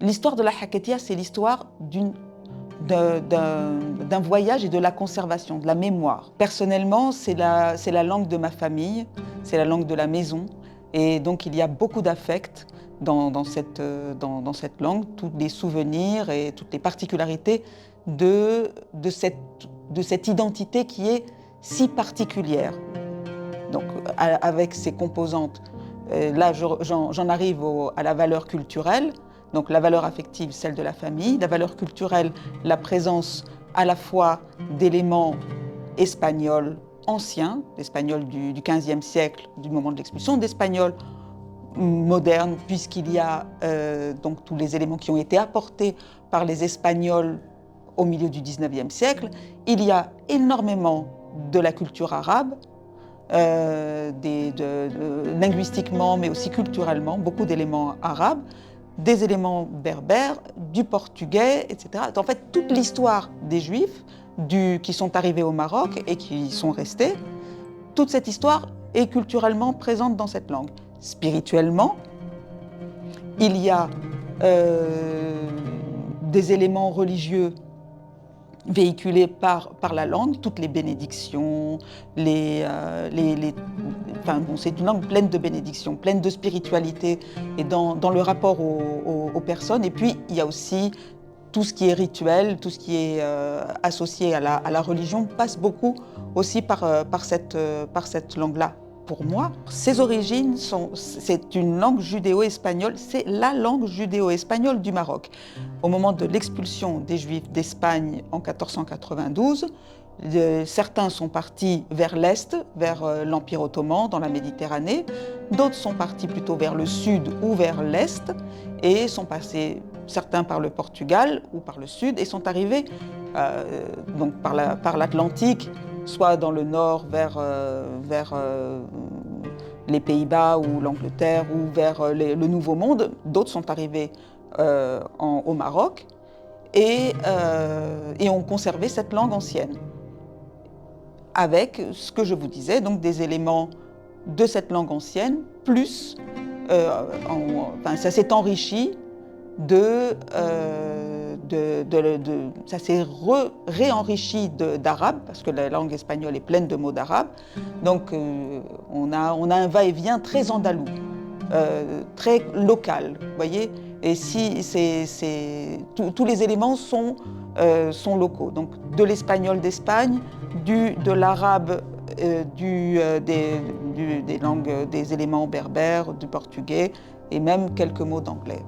L'histoire de la Hakatia, c'est l'histoire d'un voyage et de la conservation, de la mémoire. Personnellement, c'est la langue de ma famille, c'est la langue de la maison. Et donc, il y a beaucoup d'affect dans cette langue, tous les souvenirs et toutes les particularités de cette identité qui est si particulière. Donc, avec ses composantes, là, j'en arrive à la valeur culturelle. Donc la valeur affective, celle de la famille, la valeur culturelle, la présence à la fois d'éléments espagnols anciens, d'espagnols du XVe siècle, du moment de l'expulsion, d'espagnols modernes, puisqu'il y a donc tous les éléments qui ont été apportés par les Espagnols au milieu du XIXe siècle. Il y a énormément de la culture arabe, linguistiquement, mais aussi culturellement, beaucoup d'éléments arabes, des éléments berbères, du portugais, etc. En fait, toute l'histoire des Juifs qui sont arrivés au Maroc et qui sont restés, toute cette histoire est culturellement présente dans cette langue. Spirituellement, il y a des éléments religieux véhiculés par la langue, toutes les bénédictions, c'est une langue pleine de bénédictions, pleine de spiritualité et dans le rapport aux personnes. Et puis, il y a aussi tout ce qui est rituel, tout ce qui est associé à la religion passe beaucoup aussi par cette langue-là. Pour moi, ses origines c'est une langue judéo-espagnole, c'est la langue judéo-espagnole du Maroc. Au moment de l'expulsion des Juifs d'Espagne en 1492, certains sont partis vers l'Est, vers l'Empire ottoman, dans la Méditerranée. D'autres sont partis plutôt vers le Sud ou vers l'Est et sont passés, certains par le Portugal ou par le Sud, et sont arrivés donc par l'Atlantique, soit dans le nord vers les Pays-Bas ou l'Angleterre ou vers le Nouveau Monde. D'autres sont arrivés au Maroc et ont conservé cette langue ancienne, avec ce que je vous disais, donc des éléments de cette langue ancienne, plus ça s'est enrichi ça s'est réenrichi d'arabe, parce que la langue espagnole est pleine de mots d'arabe. Donc on a un va-et-vient très andalou, très local, vous voyez. Et tous les éléments sont locaux. Donc de l'espagnol d'Espagne, de l'arabe, des langues, des éléments berbères, du portugais et même quelques mots d'anglais.